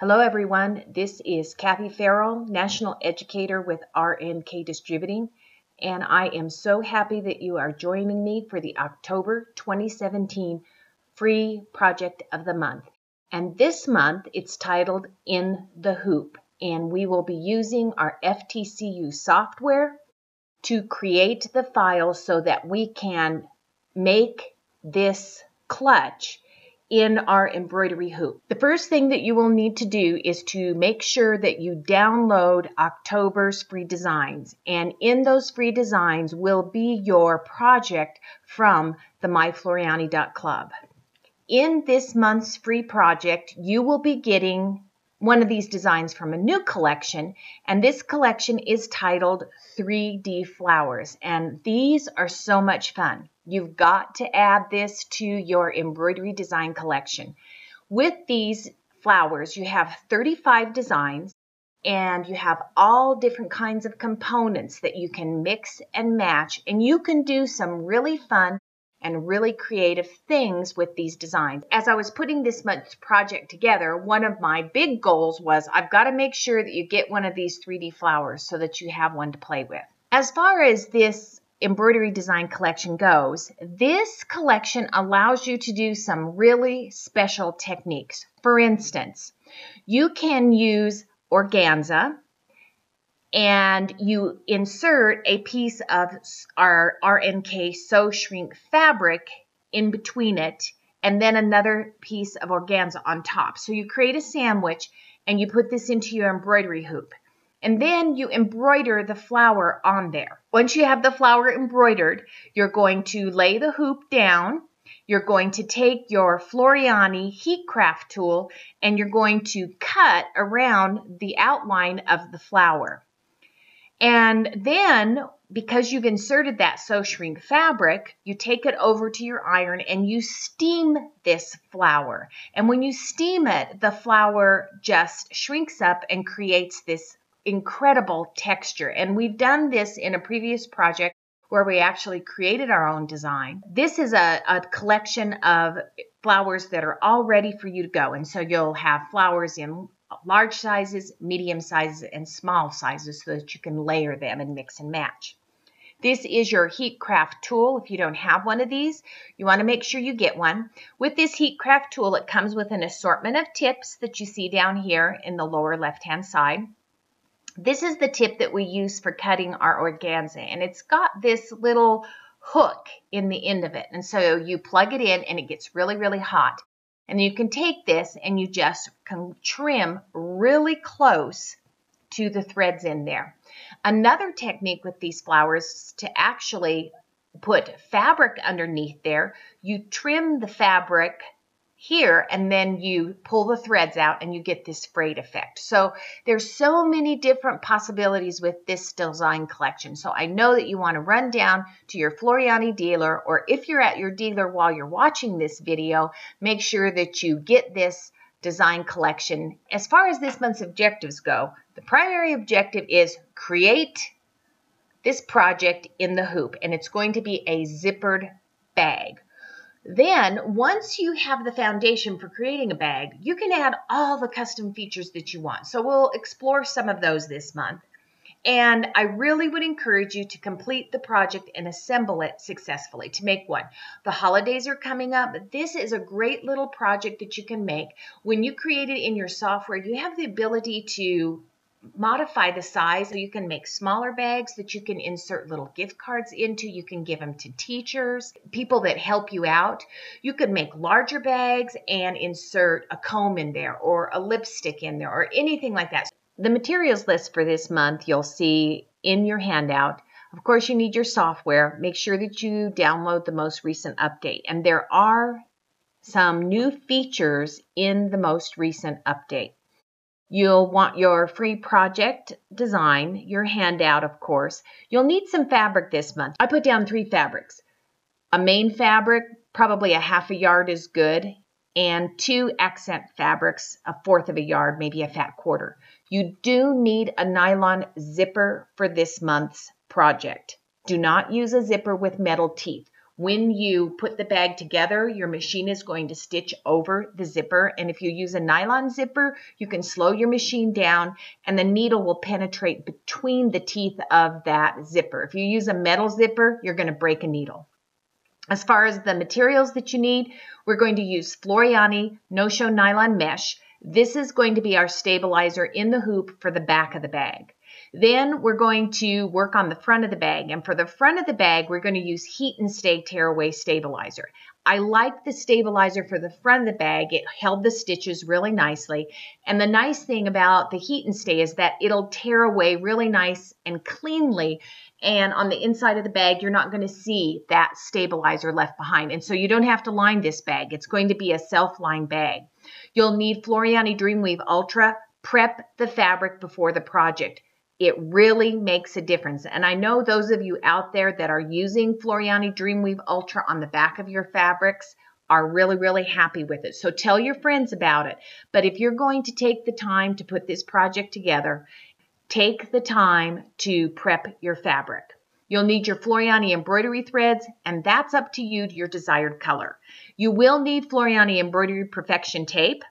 Hello everyone, this is Kathy Ferrel, National Educator with RNK Distributing, and I am so happy that you are joining me for the October 2017 Free Project of the Month. And this month it's titled In the Hoop, and we will be using our FTCU software to create the file so that we can make this clutch in our embroidery hoop. The first thing that you will need to do is to make sure that you download October's free designs, and in those free designs will be your project from the myfloriani.club. In this month's free project, you will be getting one of these designs from a new collection, and this collection is titled 3D Flowers, and these are so much fun. You've got to add this to your embroidery design collection. With these flowers, you have 35 designs, and you have all different kinds of components that you can mix and match, and you can do some really fun and really creative things with these designs. As I was putting this month's project together, one of my big goals was I've got to make sure that you get one of these 3D flowers so that you have one to play with. As far as this embroidery design collection goes, this collection allows you to do some really special techniques. For instance, you can use organza, and you insert a piece of our RNK sew shrink fabric in between it, and then another piece of organza on top. So you create a sandwich and you put this into your embroidery hoop. And then you embroider the flower on there. Once you have the flower embroidered, you're going to lay the hoop down. You're going to take your Floriani heat craft tool and you're going to cut around the outline of the flower. And then, because you've inserted that sew shrink fabric, you take it over to your iron and you steam this flower. And when you steam it, the flower just shrinks up and creates this incredible texture. And we've done this in a previous project where we actually created our own design. This is a collection of flowers that are all ready for you to go. And so you'll have flowers in large sizes, medium sizes, and small sizes so that you can layer them and mix and match. This is your heat craft tool. If you don't have one of these, you want to make sure you get one. With this heat craft tool, it comes with an assortment of tips that you see down here in the lower left-hand side. This is the tip that we use for cutting our organza, and it's got this little hook in the end of it. And so you plug it in and it gets really, really hot. And you can take this and you just can trim really close to the threads in there. Another technique with these flowers is to actually put fabric underneath there. You trim the fabric here and then you pull the threads out and you get this frayed effect. So there's so many different possibilities with this design collection. So I know that you want to run down to your Floriani dealer, or if you're at your dealer while you're watching this video, make sure that you get this design collection. As far as this month's objectives go, the primary objective is create this project in the hoop, and it's going to be a zippered bag. Then, once you have the foundation for creating a bag, you can add all the custom features that you want. So we'll explore some of those this month. And I really would encourage you to complete the project and assemble it successfully to make one. The holidays are coming up. This is a great little project that you can make. When you create it in your software, you have the ability to modify the size, so you can make smaller bags that you can insert little gift cards into. You can give them to teachers, people that help you out. You could make larger bags and insert a comb in there or a lipstick in there or anything like that. The materials list for this month you'll see in your handout. Of course, you need your software. Make sure that you download the most recent update. And there are some new features in the most recent update. You'll want your free project design, your handout, of course. You'll need some fabric this month. I put down 3 fabrics. A main fabric, probably a ½ a yard is good, and 2 accent fabrics, a 1/4 of a yard, maybe a fat quarter. You do need a nylon zipper for this month's project. Do not use a zipper with metal teeth. When you put the bag together, your machine is going to stitch over the zipper. And if you use a nylon zipper, you can slow your machine down and the needle will penetrate between the teeth of that zipper. If you use a metal zipper, you're going to break a needle. As far as the materials that you need, we're going to use Floriani no-show nylon mesh. This is going to be our stabilizer in the hoop for the back of the bag. Then we're going to work on the front of the bag. And for the front of the bag, we're going to use Heat and Stay Tearaway Stabilizer. I like the stabilizer for the front of the bag. It held the stitches really nicely. And the nice thing about the Heat and Stay is that it'll tear away really nice and cleanly. And on the inside of the bag, you're not going to see that stabilizer left behind. And so you don't have to line this bag. It's going to be a self-line bag. You'll need Floriani Dreamweave Ultra. Prep the fabric before the project. It really makes a difference. And I know those of you out there that are using Floriani Dreamweave Ultra on the back of your fabrics are really, really happy with it. So tell your friends about it. But if you're going to take the time to put this project together, take the time to prep your fabric. You'll need your Floriani embroidery threads, and that's up to you to your desired color. You will need Floriani embroidery perfection tape.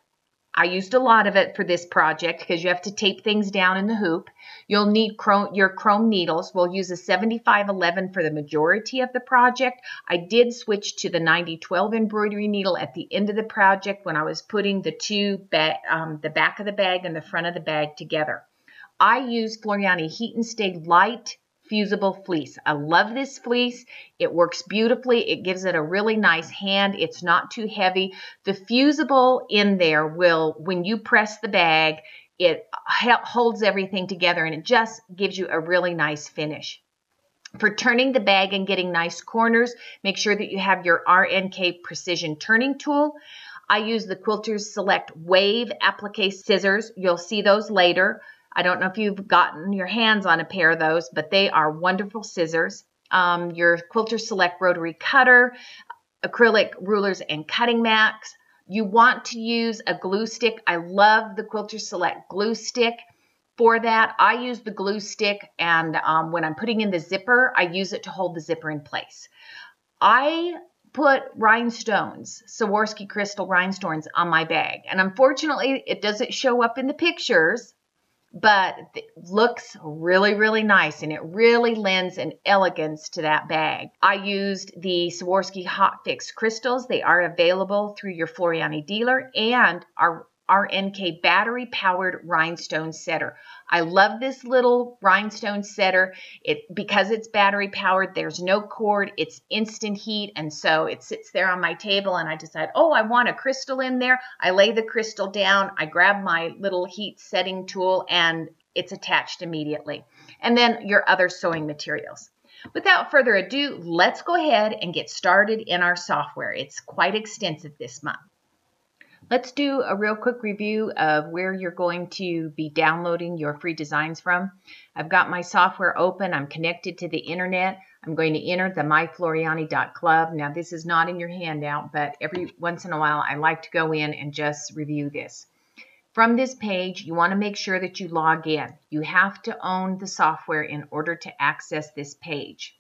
I used a lot of it for this project because you have to tape things down in the hoop. You'll need your chrome needles. We'll use a 7511 for the majority of the project. I did switch to the 9012 embroidery needle at the end of the project when I was putting the the back of the bag and the front of the bag together. I use Floriani Heat and Stay Light Fusible Fleece. I love this fleece. It works beautifully. It gives it a really nice hand. It's not too heavy. The fusible in there will, when you press the bag, it holds everything together and it just gives you a really nice finish. For turning the bag and getting nice corners, make sure that you have your RNK Precision Turning Tool. I use the Quilters Select Wave Applique Scissors. You'll see those later. I don't know if you've gotten your hands on a pair of those, but they are wonderful scissors. Your Quilter Select Rotary Cutter, acrylic rulers and cutting mats. You want to use a glue stick. I love the Quilter Select glue stick. For that, I use the glue stick, and when I'm putting in the zipper, I use it to hold the zipper in place. I put rhinestones, Swarovski crystal rhinestones on my bag, and unfortunately, it doesn't show up in the pictures, but it looks really, really nice, and it really lends an elegance to that bag. I used the Swarovski Hot Fix crystals. They are available through your Floriani dealer, and our RNK battery-powered rhinestone setter. I love this little rhinestone setter. Because it's battery-powered, there's no cord, it's instant heat, and so it sits there on my table, and I decide, oh, I want a crystal in there. I lay the crystal down, I grab my little heat setting tool, and it's attached immediately. And then your other sewing materials. Without further ado, let's go ahead and get started in our software. It's quite extensive this month. Let's do a real quick review of where you're going to be downloading your free designs from. I've got my software open. I'm connected to the internet. I'm going to enter the myfloriani.club. Now, this is not in your handout, but every once in a while, I like to go in and just review this. From this page, you want to make sure that you log in. You have to own the software in order to access this page.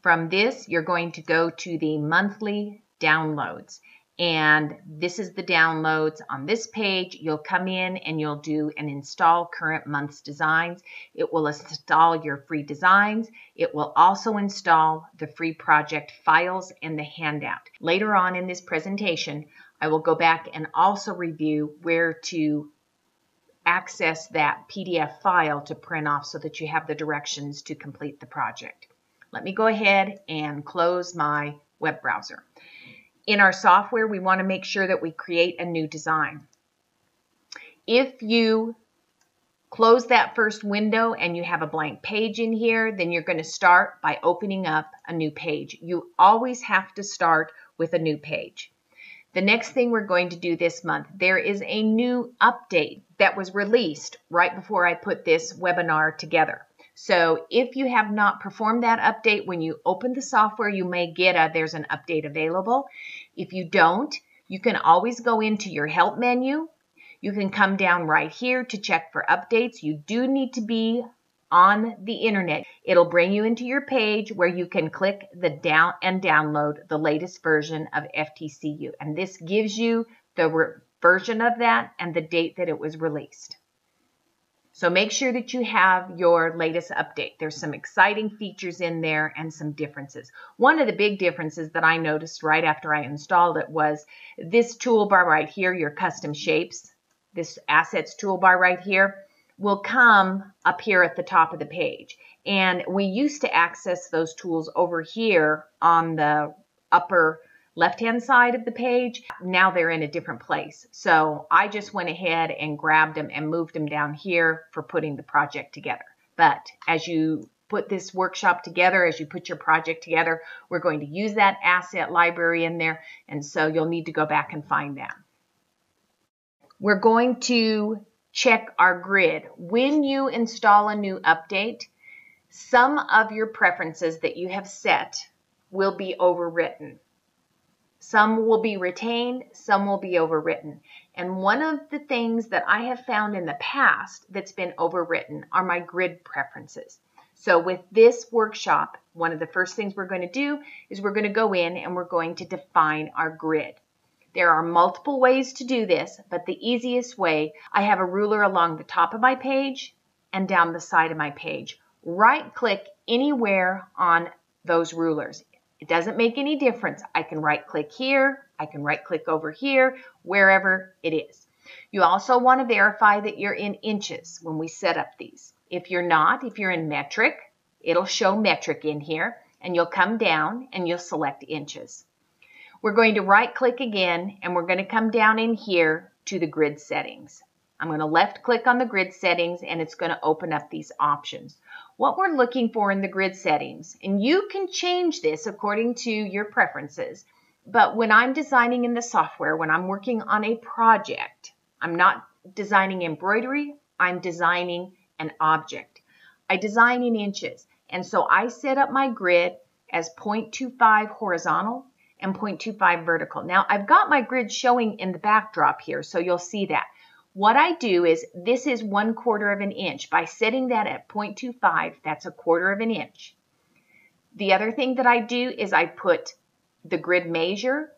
From this, you're going to go to the monthly downloads. And this is the downloads. On this page, you'll come in and you'll do an install current month's designs. It will install your free designs. It will also install the free project files and the handout. Later on in this presentation, I will go back and also review where to access that PDF file to print off so that you have the directions to complete the project. Let me go ahead and close my web browser. In our software, we want to make sure that we create a new design. If you close that first window and you have a blank page in here, then you're going to start by opening up a new page. You always have to start with a new page. The next thing we're going to do this month, there is a new update that was released right before I put this webinar together. So if you have not performed that update, when you open the software, you may get there's an update available. If you don't, you can always go into your help menu. You can come down right here to check for updates. You do need to be on the internet. It'll bring you into your page where you can click the download the latest version of FTCU. And this gives you the version of that and the date that it was released. So make sure that you have your latest update. There's some exciting features in there and some differences. One of the big differences that I noticed right after I installed it was this toolbar right here, your custom shapes. This assets toolbar right here will come up here at the top of the page. And we used to access those tools over here on the upper left-hand side of the page. Now they're in a different place. So I just went ahead and grabbed them and moved them down here for putting the project together. But as you put this workshop together, as you put your project together, we're going to use that asset library in there. And so you'll need to go back and find that. We're going to check our grid. When you install a new update, some of your preferences that you have set will be overwritten. Some will be retained, some will be overwritten. And one of the things that I have found in the past that's been overwritten are my grid preferences. So with this workshop, one of the first things we're going to do is we're going to go in and we're going to define our grid. There are multiple ways to do this, but the easiest way, I have a ruler along the top of my page and down the side of my page. Right-click anywhere on those rulers. It doesn't make any difference. I can right-click here, I can right-click over here, wherever it is. You also want to verify that you're in inches when we set up these. If you're not, if you're in metric, it'll show metric in here, and you'll come down and you'll select inches. We're going to right-click again, and we're going to come down in here to the grid settings. I'm going to left-click on the grid settings, and it's going to open up these options. What we're looking for in the grid settings, and you can change this according to your preferences, but when I'm designing in the software, when I'm working on a project, I'm not designing embroidery, I'm designing an object. I design in inches, and so I set up my grid as 0.25 horizontal and 0.25 vertical. Now, I've got my grid showing in the backdrop here, so you'll see that. What I do is, this is 1/4 of an inch. By setting that at 0.25, that's 1/4 of an inch. The other thing that I do is I put the grid measure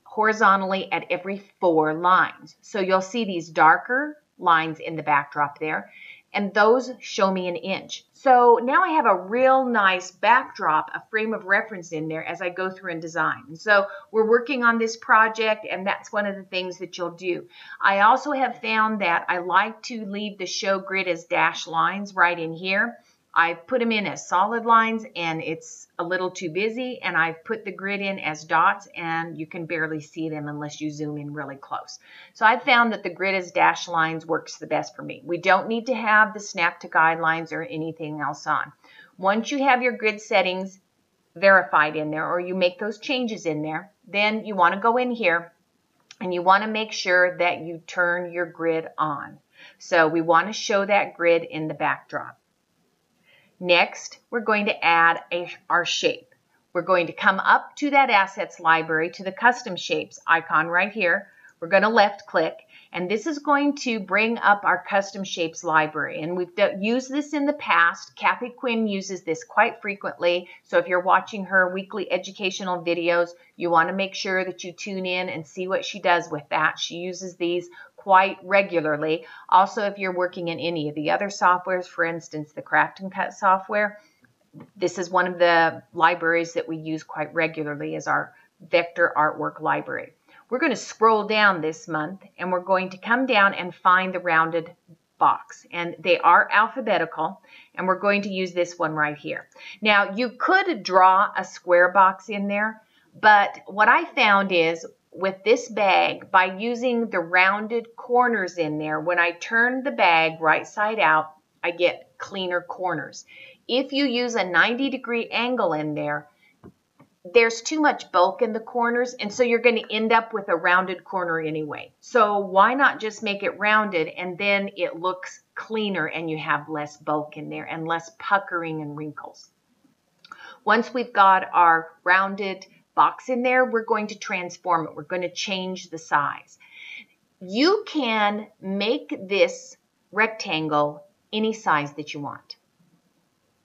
horizontally at every 4 lines. So you'll see these darker lines in the backdrop there, and those show me an inch. So now I have a real nice backdrop, a frame of reference in there as I go through and design. And so we're working on this project, and that's one of the things that you'll do. I also have found that I like to leave the show grid as dashed lines right in here. I've put them in as solid lines, and it's a little too busy, and I've put the grid in as dots, and you can barely see them unless you zoom in really close. So I've found that the grid as dashed lines works the best for me. We don't need to have the snap to guidelines or anything else on. Once you have your grid settings verified in there, or you make those changes in there, then you want to go in here and you want to make sure that you turn your grid on. So we want to show that grid in the backdrop. Next, we're going to add our shape. We're going to come up to that assets library, to the custom shapes icon right here. We're going to left click, and this is going to bring up our custom shapes library. And we've used this in the past. Kathy Quinn uses this quite frequently. So if you're watching her weekly educational videos, you want to make sure that you tune in and see what she does with that. She uses these quite regularly. Also, if you're working in any of the other softwares, for instance, the Craft and Cut software, this is one of the libraries that we use quite regularly as our vector artwork library. We're going to scroll down this month, and we're going to come down and find the rounded box, and they are alphabetical, and we're going to use this one right here. Now, you could draw a square box in there, but what I found is with this bag, by using the rounded corners in there, when I turn the bag right side out, I get cleaner corners. If you use a 90-degree angle in there, there's too much bulk in the corners, and so you're going to end up with a rounded corner anyway. So why not just make it rounded, and then it looks cleaner and you have less bulk in there and less puckering and wrinkles. Once we've got our rounded box in there, we're going to transform it. We're going to change the size. You can make this rectangle any size that you want.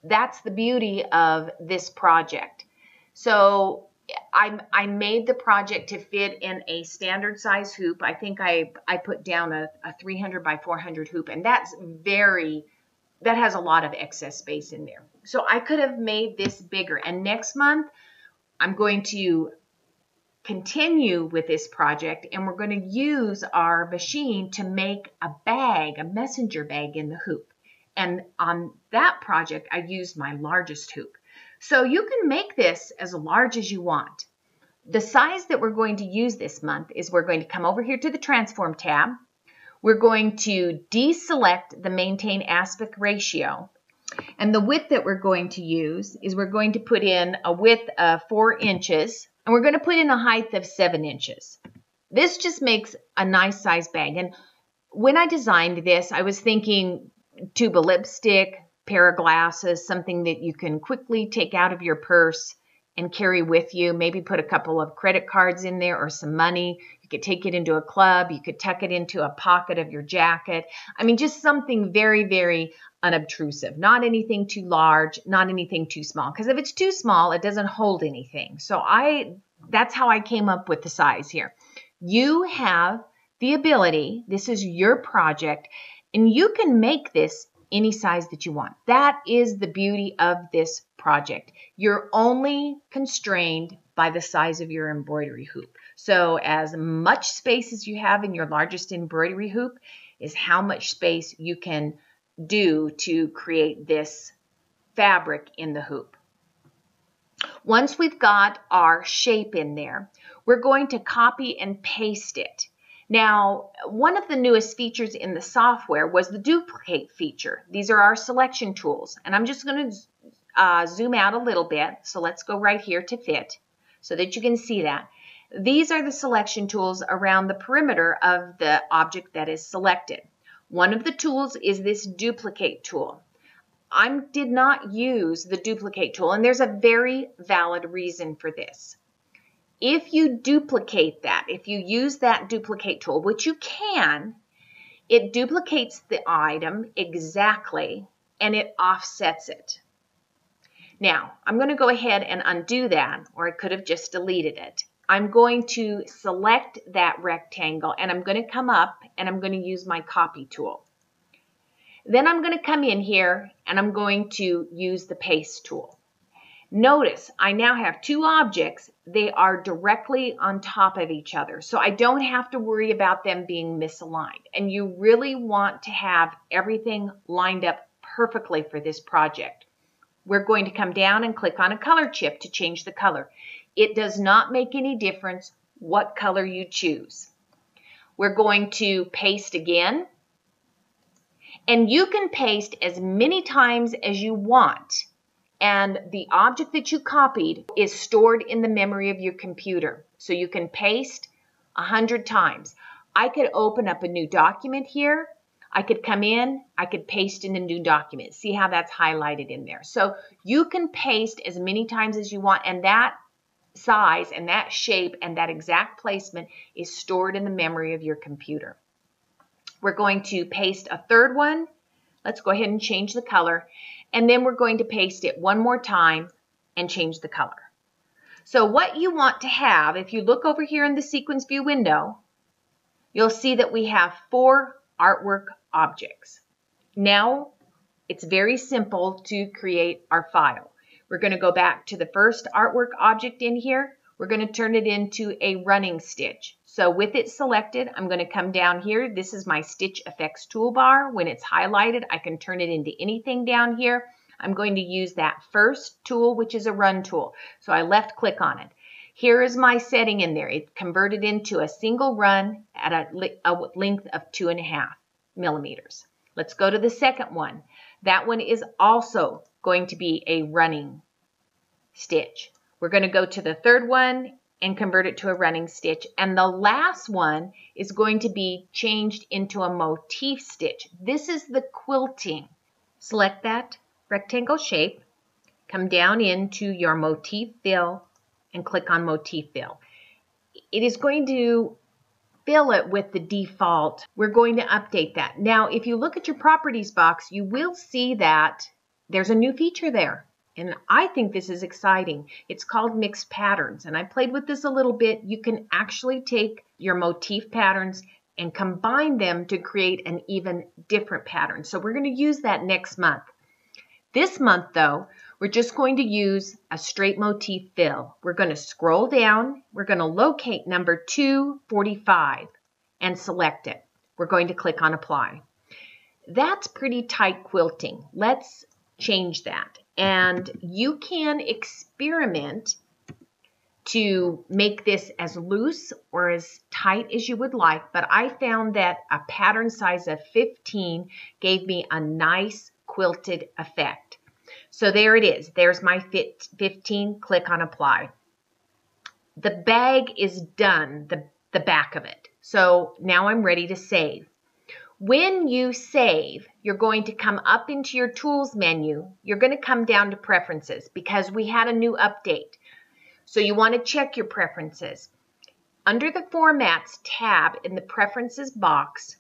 that's the beauty of this project. So I made the project to fit in a standard size hoop. I think I put down a 300 by 400 hoop, and that has a lot of excess space in there. So I could have made this bigger. And next month, I'm going to continue with this project, and we're going to use our machine to make a bag, a messenger bag in the hoop. And on that project, I used my largest hoop. So you can make this as large as you want. The size that we're going to use this month is we're going to come over here to the Transform tab. We're going to deselect the Maintain Aspect Ratio. And the width that we're going to use is we're going to put in a width of 4 inches, and we're going to put in a height of 7 inches. This just makes a nice size bag. And when I designed this, I was thinking tube of lipstick, pair of glasses, something that you can quickly take out of your purse and carry with you. Maybe put a couple of credit cards in there or some money. You could take it into a club. You could tuck it into a pocket of your jacket. I mean, just something very, very unobtrusive. Not anything too large, not anything too small. Because if it's too small, it doesn't hold anything. So that's how I came up with the size here. You have the ability, this is your project, and you can make this any size that you want. That is the beauty of this project. You're only constrained by the size of your embroidery hoop. So as much space as you have in your largest embroidery hoop is how much space you can do to create this fabric in the hoop. Once we've got our shape in there, we're going to copy and paste it. Now, one of the newest features in the software was the duplicate feature. These are our selection tools, and I'm just going to zoom out a little bit. So let's go right here to fit so that you can see that. These are the selection tools around the perimeter of the object that is selected. One of the tools is this duplicate tool. I did not use the duplicate tool, and there's a very valid reason for this. If you duplicate that, if you use that duplicate tool, which you can, it duplicates the item exactly and it offsets it. Now, I'm going to go ahead and undo that, or I could have just deleted it. I'm going to select that rectangle and I'm going to come up and I'm going to use my copy tool. Then I'm going to come in here and I'm going to use the paste tool. Notice I now have two objects. They are directly on top of each other, so I don't have to worry about them being misaligned. And you really want to have everything lined up perfectly for this project. We're going to come down and click on a color chip to change the color. It does not make any difference what color you choose. We're going to paste again. And you can paste as many times as you want. And the object that you copied is stored in the memory of your computer. So you can paste 100 times. I could open up a new document here. I could come in, I could paste in a new document. See how that's highlighted in there. So you can paste as many times as you want, and that size and that shape and that exact placement is stored in the memory of your computer. We're going to paste a third one. Let's go ahead and change the color. And then we're going to paste it one more time and change the color. So what you want to have, if you look over here in the sequence view window, you'll see that we have 4 artwork objects. Now it's very simple to create our file. We're going to go back to the first artwork object in here. We're going to turn it into a running stitch. So with it selected, I'm going to come down here. This is my Stitch Effects toolbar. When it's highlighted, I can turn it into anything down here. I'm going to use that first tool, which is a run tool. So I left click on it. Here is my setting in there. It converted into a single run at a length of 2.5 millimeters. Let's go to the second one. That one is also going to be a running stitch. We're going to go to the third one and convert it to a running stitch. And the last one is going to be changed into a motif stitch. This is the quilting. Select that rectangle shape, come down into your motif fill and click on motif fill. It is going to fill it with the default. We're going to update that. Now, if you look at your properties box, you will see that there's a new feature there. And I think this is exciting. It's called mixed patterns. And I played with this a little bit. You can actually take your motif patterns and combine them to create an even different pattern. So we're going to use that next month. This month, though, we're just going to use a straight motif fill. We're going to scroll down. We're going to locate number 245 and select it. We're going to click on apply. That's pretty tight quilting. Let's change that. And you can experiment to make this as loose or as tight as you would like, but I found that a pattern size of 15 gave me a nice quilted effect. So there it is. There's my 15. Click on apply. The bag is done, the back of it. So now I'm ready to save. When you save, you're going to come up into your tools menu. You're going to come down to preferences because we had a new update. So you want to check your preferences. Under the formats tab in the preferences box,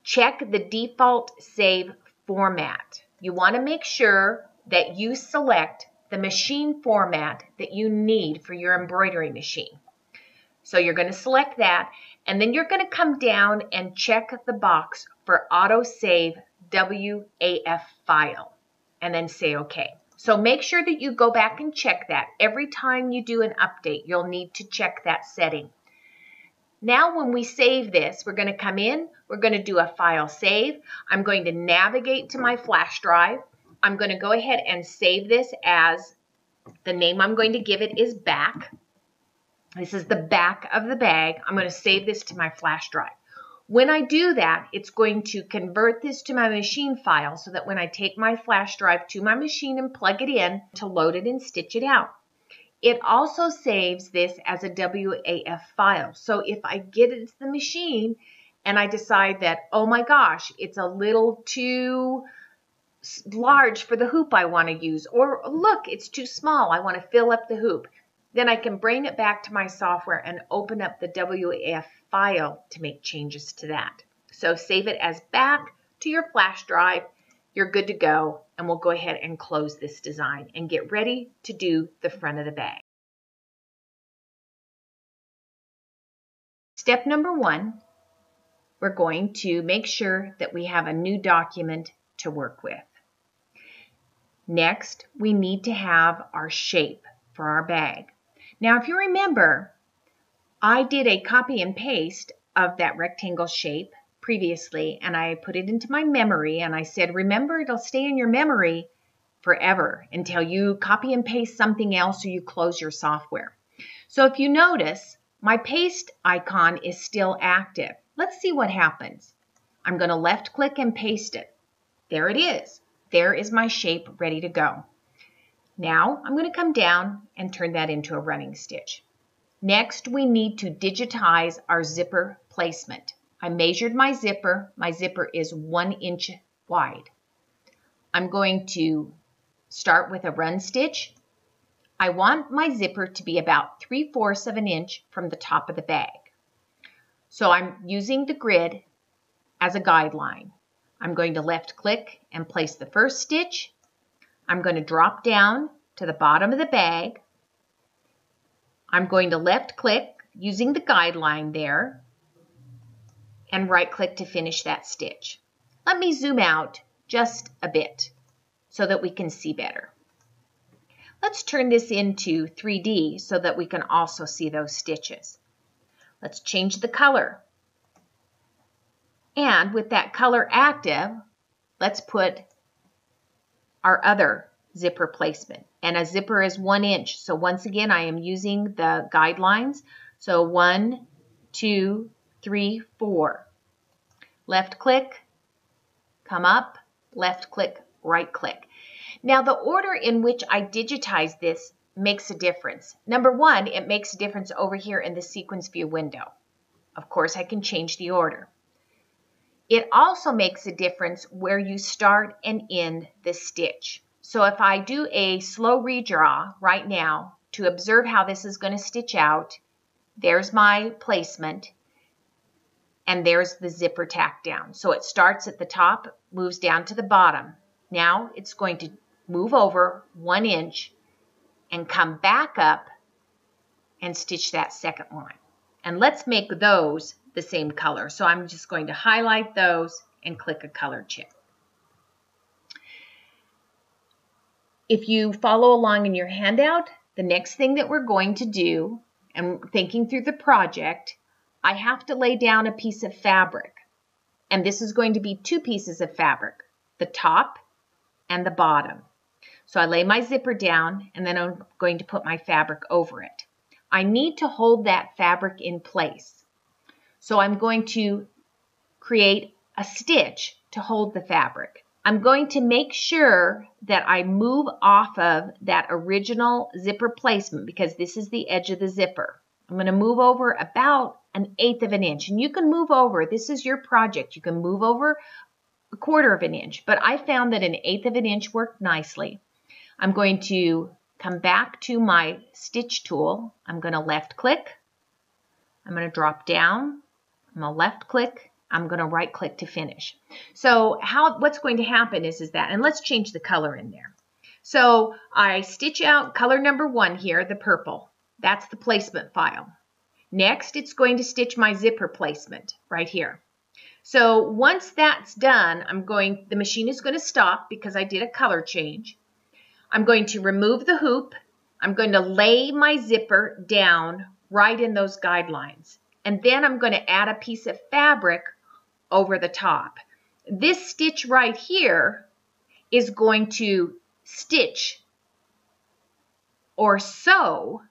check the default save format. You want to make sure that you select the machine format that you need for your embroidery machine. So you're going to select that, and then you're going to come down and check the box for auto save WAF file and then say OK. So make sure that you go back and check that. Every time you do an update, you'll need to check that setting. Now when we save this, we're going to come in, we're going to do a file save. I'm going to navigate to my flash drive. I'm going to go ahead and save this as the name I'm going to give it is back. This is the back of the bag. I'm going to save this to my flash drive. When I do that, it's going to convert this to my machine file so that when I take my flash drive to my machine and plug it in to load it and stitch it out. It also saves this as a WAF file. So if I get it to the machine and I decide that, oh my gosh, it's a little too large for the hoop I want to use, or look, it's too small, I want to fill up the hoop, then I can bring it back to my software and open up the WAF file to make changes to that. So save it as back to your flash drive. You're good to go, and we'll go ahead and close this design and get ready to do the front of the bag. Step number 1, we're going to make sure that we have a new document to work with. Next, we need to have our shape for our bag. Now, if you remember, I did a copy and paste of that rectangle shape previously, and I put it into my memory, and I said, remember, it'll stay in your memory forever until you copy and paste something else or you close your software. So if you notice, my paste icon is still active. Let's see what happens. I'm going to left click and paste it. There it is. There is my shape ready to go. Now I'm going to come down and turn that into a running stitch. Next, we need to digitize our zipper placement. I measured my zipper. My zipper is 1 inch wide. I'm going to start with a run stitch. I want my zipper to be about 3/4 of an inch from the top of the bag. So I'm using the grid as a guideline. I'm going to left click and place the first stitch. I'm going to drop down to the bottom of the bag. I'm going to left click using the guideline there and right click to finish that stitch. Let me zoom out just a bit so that we can see better. Let's turn this into 3D so that we can also see those stitches. Let's change the color. And with that color active, let's put our other zipper placement. And a zipper is 1 inch. So once again, I am using the guidelines. So 1, 2, 3, 4. Left click, come up, left click, right click. Now the order in which I digitize this makes a difference. Number 1, it makes a difference over here in the sequence view window. Of course, I can change the order. It also makes a difference where you start and end the stitch. So if I do a slow redraw right now to observe how this is going to stitch out, there's my placement, and there's the zipper tack down. So it starts at the top, moves down to the bottom. Now it's going to move over 1 inch and come back up and stitch that second line. And let's make those the same color. So I'm just going to highlight those and click a color check. If you follow along in your handout, the next thing that we're going to do, and thinking through the project, I have to lay down a piece of fabric. And this is going to be 2 pieces of fabric, the top and the bottom. So I lay my zipper down and then I'm going to put my fabric over it. I need to hold that fabric in place. So I'm going to create a stitch to hold the fabric. I'm going to make sure that I move off of that original zipper placement because this is the edge of the zipper. I'm going to move over about 1/8 of an inch, and you can move over, this is your project, you can move over 1/4 of an inch, but I found that 1/8 of an inch worked nicely. I'm going to come back to my stitch tool. I'm going to left click, I'm going to drop down, I'm going to left click, I'm going to right click to finish. So what's going to happen is that, and let's change the color in there. So I stitch out color number 1 here, the purple. That's the placement file. Next, it's going to stitch my zipper placement right here. So once that's done, the machine is going to stop because I did a color change. I'm going to remove the hoop. I'm going to lay my zipper down right in those guidelines. And then I'm going to add a piece of fabric over the top. This stitch right here is going to stitch or sew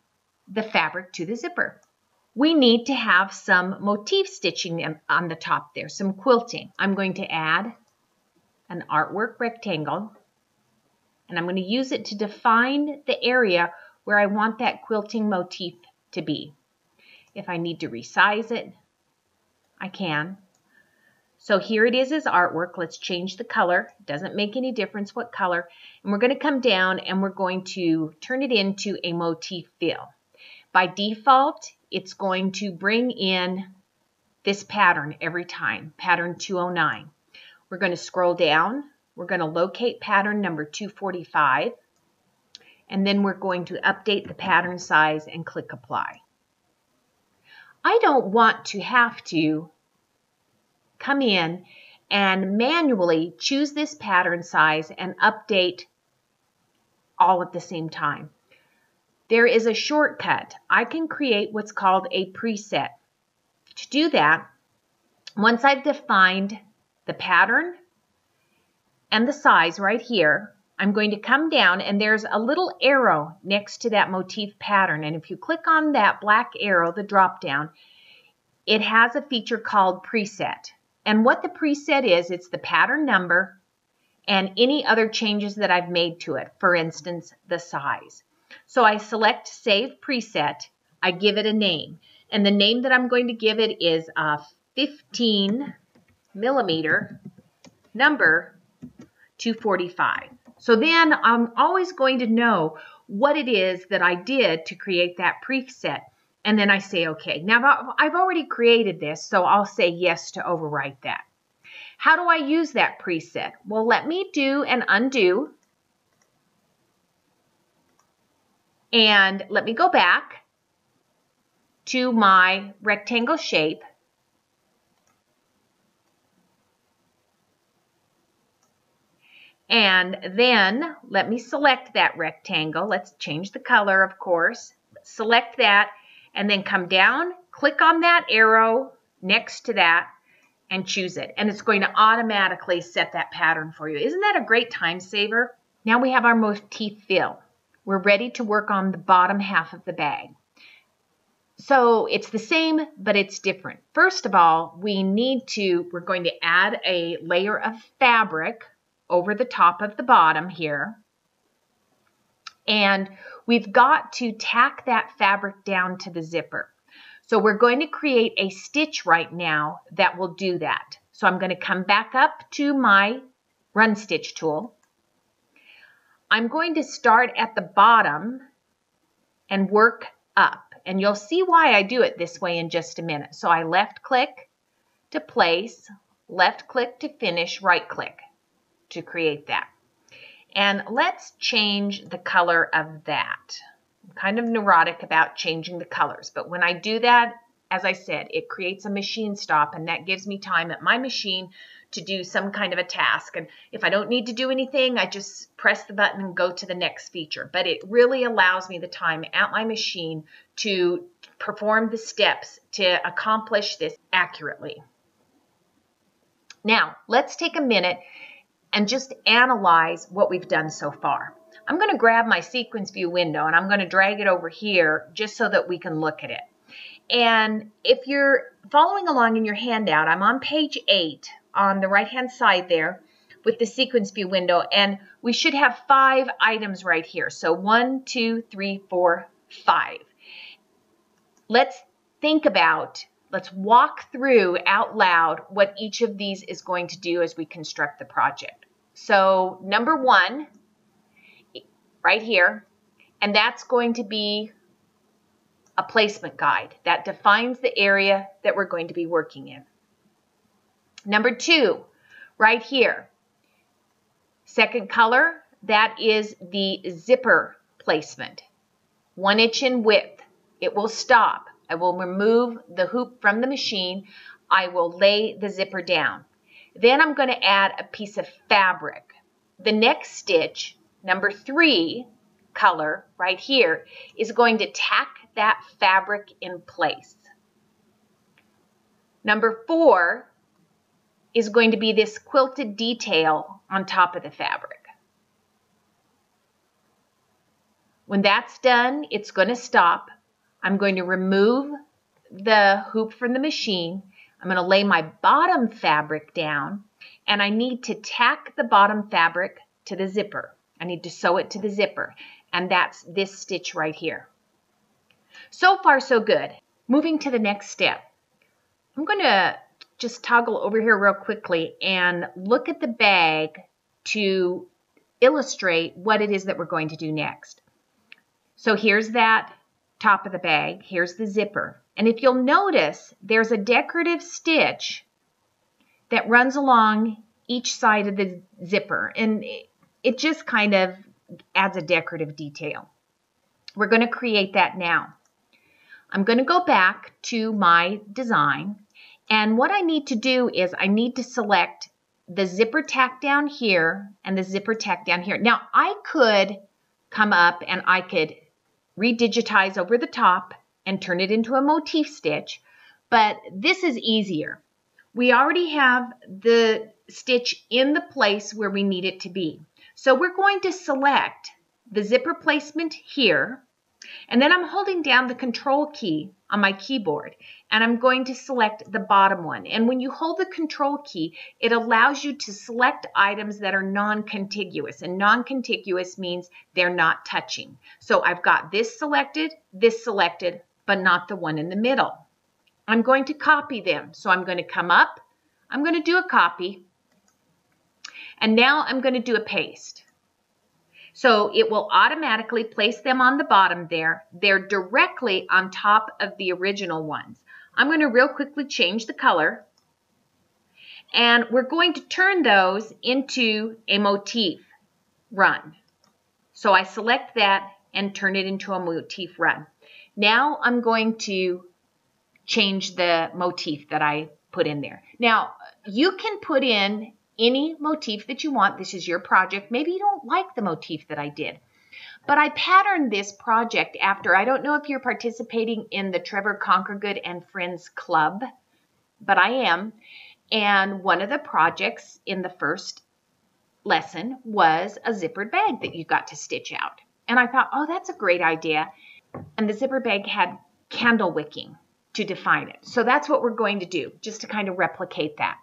the fabric to the zipper. We need to have some motif stitching on the top there, some quilting. I'm going to add an artwork rectangle, and I'm going to use it to define the area where I want that quilting motif to be. If I need to resize it, I can. So here it is as artwork. Let's change the color. It doesn't make any difference what color. And we're going to come down and we're going to turn it into a motif fill. By default, it's going to bring in this pattern every time, pattern 209. We're going to scroll down. We're going to locate pattern number 245. And then we're going to update the pattern size and click apply. I don't want to have to come in and manually choose this pattern size and update all at the same time. There is a shortcut. I can create what's called a preset. To do that, once I've defined the pattern and the size right here, I'm going to come down and there's a little arrow next to that motif pattern. And if you click on that black arrow, the drop down, it has a feature called preset. And what the preset is, it's the pattern number and any other changes that I've made to it. For instance, the size. So I select Save Preset. I give it a name. And the name that I'm going to give it is 15 millimeter number 245. So then I'm always going to know what it is that I did to create that preset. And then I say, okay. Now I've already created this, so I'll say yes to overwrite that. How do I use that preset? Well, let me do an undo. And let me go back to my rectangle shape. And then let me select that rectangle. Let's change the color, of course. Select that and then come down, click on that arrow next to that and choose it. And it's going to automatically set that pattern for you. Isn't that a great time saver? Now we have our motif fill. We're ready to work on the bottom half of the bag. So it's the same, but it's different. First of all, we're going to add a layer of fabric over the top of the bottom here. And we've got to tack that fabric down to the zipper. So we're going to create a stitch right now that will do that. So I'm going to come back up to my run stitch tool. I'm going to start at the bottom and work up. And you'll see why I do it this way in just a minute. So I left click to place, left click to finish, right click to create that. And let's change the color of that. I'm kind of neurotic about changing the colors, but when I do that, as I said, it creates a machine stop, and that gives me time at my machine to do some kind of a task. And if I don't need to do anything, I just press the button and go to the next feature. But it really allows me the time at my machine to perform the steps to accomplish this accurately. Now, let's take a minute and just analyze what we've done so far. I'm going to grab my sequence view window and I'm going to drag it over here just so that we can look at it. And if you're following along in your handout, I'm on page 8 on the right-hand side there with the sequence view window, and we should have 5 items right here. So 1, 2, 3, 4, 5. Let's walk through out loud what each of these is going to do as we construct the project. So number 1, right here, and that's going to be a placement guide that defines the area that we're going to be working in. Number 2, right here, second color, that is the zipper placement. 1 inch in width. It will stop. I will remove the hoop from the machine. I will lay the zipper down. Then I'm going to add a piece of fabric. The next stitch, number 3 color right here, is going to tack that fabric in place. Number 4 is going to be this quilted detail on top of the fabric. When that's done, it's going to stop. I'm going to remove the hoop from the machine. I'm going to lay my bottom fabric down, and I need to tack the bottom fabric to the zipper. I need to sew it to the zipper, and that's this stitch right here. So far, so good. Moving to the next step. I'm going to just toggle over here real quickly and look at the bag to illustrate what it is that we're going to do next. So here's that top of the bag. Here's the zipper. And if you'll notice, there's a decorative stitch that runs along each side of the zipper. And it just kind of adds a decorative detail. We're going to create that now. I'm going to go back to my design. And what I need to do is I need to select the zipper tack down here and the zipper tack down here. Now, I could come up and I could redigitize over the top and turn it into a motif stitch, but this is easier. We already have the stitch in the place where we need it to be. So we're going to select the zipper placement here, and then I'm holding down the control key on my keyboard, and I'm going to select the bottom one. And when you hold the control key, it allows you to select items that are non-contiguous, and non-contiguous means they're not touching. So I've got this selected, but not the one in the middle. I'm going to copy them. So I'm going to come up, I'm going to do a copy, and now I'm going to do a paste. So it will automatically place them on the bottom there. They're directly on top of the original ones. I'm going to real quickly change the color, and we're going to turn those into a motif run. So I select that and turn it into a motif run. Now I'm going to change the motif that I put in there. Now you can put in any motif that you want. This is your project. Maybe you don't like the motif that I did, but I patterned this project after, I don't know if you're participating in the Trevor Conquergood and Friends Club, but I am. And one of the projects in the first lesson was a zippered bag that you got to stitch out. And I thought, oh, that's a great idea. And the zipper bag had candle wicking to define it. So that's what we're going to do, just to kind of replicate that.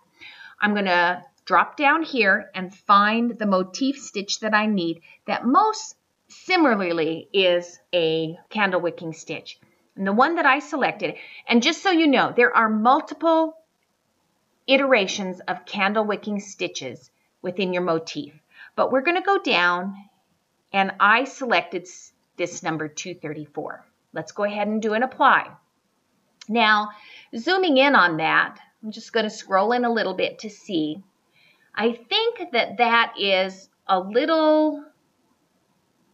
I'm going to drop down here and find the motif stitch that I need that most similarly is a candle wicking stitch. And the one that I selected, and just so you know, there are multiple iterations of candle wicking stitches within your motif. But we're going to go down, and I selected this number 234. Let's go ahead and do an apply. Now, zooming in on that, I'm just going to scroll in a little bit to see. I think that that is a little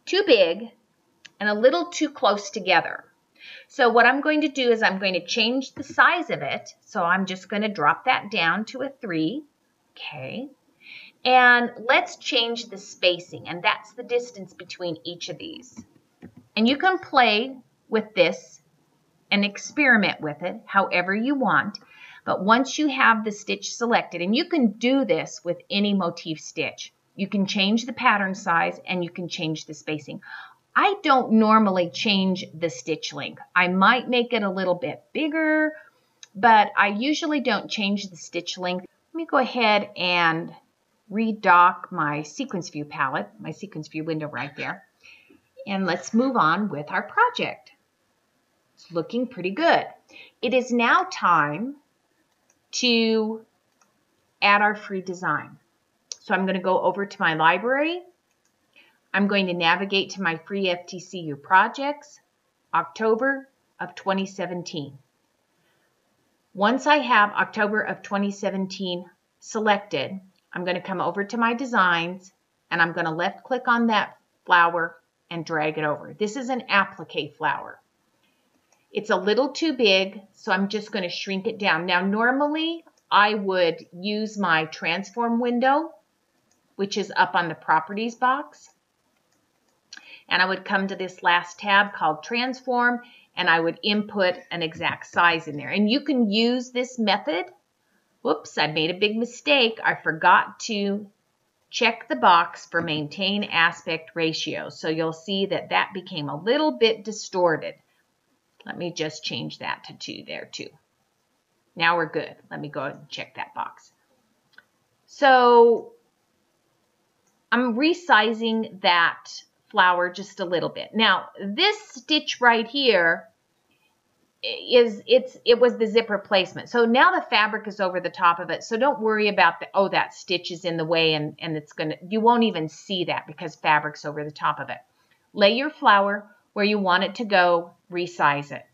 too big and a little too close together. So what I'm going to do is I'm going to change the size of it. So I'm just going to drop that down to a 3. Okay. And let's change the spacing, and that's the distance between each of these. And you can play with this and experiment with it however you want. But once you have the stitch selected, and you can do this with any motif stitch, you can change the pattern size and you can change the spacing. I don't normally change the stitch length. I might make it a little bit bigger, but I usually don't change the stitch length. Let me go ahead and redock my sequence view palette, my sequence view window right there. And let's move on with our project. It's looking pretty good. It is now time to add our free design. So I'm going to go over to my library. I'm going to navigate to my free FTCU projects, October of 2017. Once I have October of 2017 selected, I'm going to come over to my designs and I'm going to left click on that flower and drag it over. This is an applique flower. It's a little too big, so I'm just going to shrink it down. Now, normally I would use my transform window, which is up on the properties box. And I would come to this last tab called transform, and I would input an exact size in there. And you can use this method. Whoops, I made a big mistake. I forgot to check the box for maintain aspect ratio. So you'll see that that became a little bit distorted. Let me just change that to 2 there too. Now we're good. Let me go ahead and check that box. So I'm resizing that flower just a little bit. Now this stitch right here it was the zipper placement. So now the fabric is over the top of it. So don't worry about the, oh, that stitch is in the way and it's gonna, you won't even see that because fabric's over the top of it. Lay your flower where you want it to go, resize it.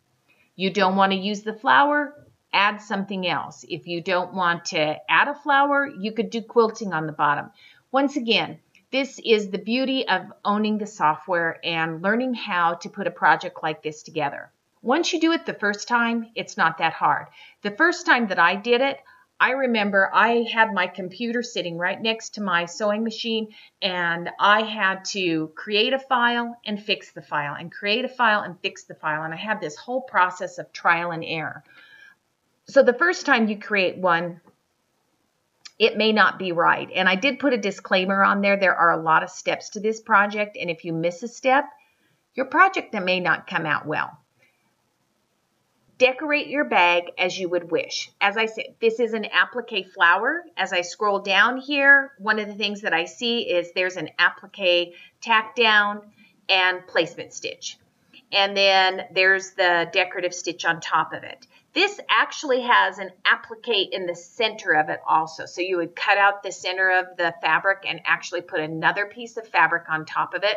You don't want to use the flower, add something else. If you don't want to add a flower, you could do quilting on the bottom. Once again, this is the beauty of owning the software and learning how to put a project like this together. Once you do it the first time, it's not that hard. The first time that I did it, I remember I had my computer sitting right next to my sewing machine, and I had to create a file and fix the file, and create a file and fix the file, and I had this whole process of trial and error. So the first time you create one, it may not be right. And I did put a disclaimer on there. There are a lot of steps to this project, and if you miss a step, your project may not come out well. Decorate your bag as you would wish. As I said, this is an applique flower. As I scroll down here, one of the things that I see is there's an applique tack down and placement stitch. And then there's the decorative stitch on top of it. This actually has an applique in the center of it also. So you would cut out the center of the fabric and actually put another piece of fabric on top of it.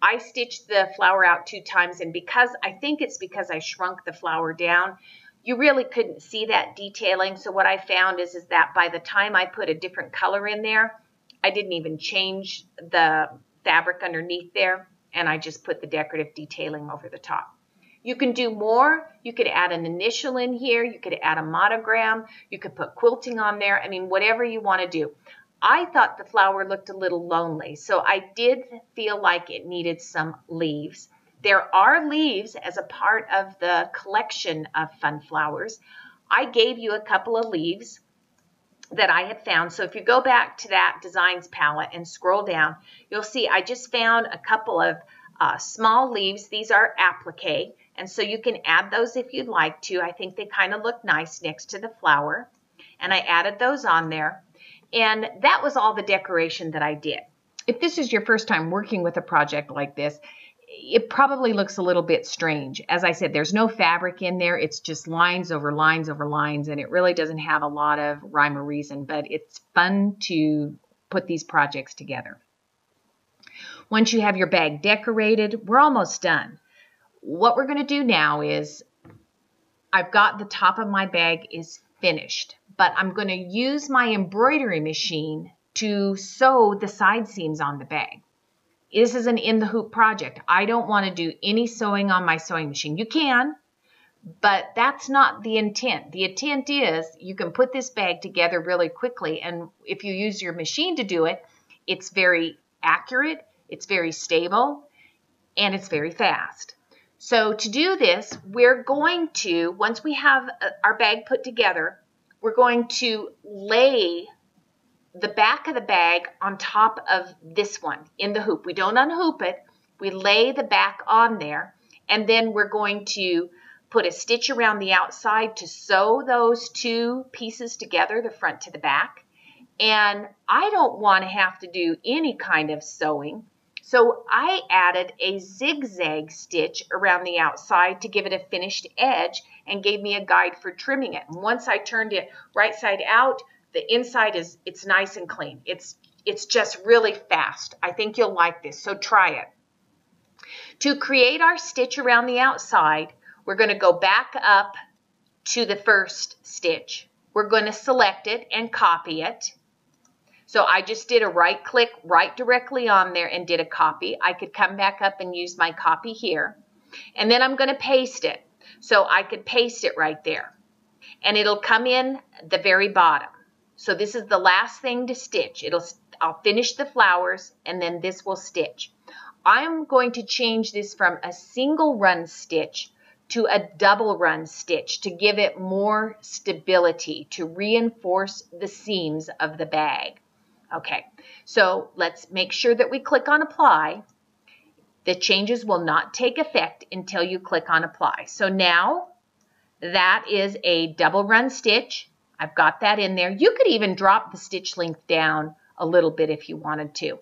I stitched the flower out 2 times, and I think it's because I shrunk the flower down, you really couldn't see that detailing. So what I found is that by the time I put a different color in there, I didn't even change the fabric underneath there, and I just put the decorative detailing over the top. You can do more. You could add an initial in here. You could add a monogram. You could put quilting on there. I mean, whatever you want to do. I thought the flower looked a little lonely, so I did feel like it needed some leaves. There are leaves as a part of the collection of fun flowers. I gave you a couple of leaves that I had found. So if you go back to that designs palette and scroll down, you'll see I just found a couple of small leaves. These are applique, and so you can add those if you'd like to. I think they kind of look nice next to the flower, and I added those on there. And that was all the decoration that I did. If this is your first time working with a project like this, it probably looks a little bit strange. As I said, there's no fabric in there. It's just lines over lines over lines, and it really doesn't have a lot of rhyme or reason, but it's fun to put these projects together. Once you have your bag decorated, we're almost done. What we're going to do now is, I've got the top of my bag is finished, but I'm going to use my embroidery machine to sew the side seams on the bag. This is an in the hoop project. I don't want to do any sewing on my sewing machine. You can, but that's not the intent. The intent is you can put this bag together really quickly, and if you use your machine to do it, it's very accurate, it's very stable, and it's very fast. So to do this, we're going to, once we have our bag put together, we're going to lay the back of the bag on top of this one in the hoop. We don't unhoop it. We lay the back on there, and then we're going to put a stitch around the outside to sew those two pieces together, the front to the back. And I don't want to have to do any kind of sewing, so I added a zigzag stitch around the outside to give it a finished edge and gave me a guide for trimming it. And once I turned it right side out, the inside it's nice and clean. It's just really fast. I think you'll like this, so try it. To create our stitch around the outside, we're going to go back up to the first stitch. We're going to select it and copy it. So I just did a right click right directly on there and did a copy. I could come back up and use my copy here. And then I'm going to paste it. So I could paste it right there. And it'll come in the very bottom. So this is the last thing to stitch. I'll finish the flowers and then this will stitch. I'm going to change this from a single run stitch to a double run stitch to give it more stability, to reinforce the seams of the bag. Okay, so let's make sure that we click on apply. The changes will not take effect until you click on apply. So now that is a double run stitch. I've got that in there. You could even drop the stitch length down a little bit if you wanted to.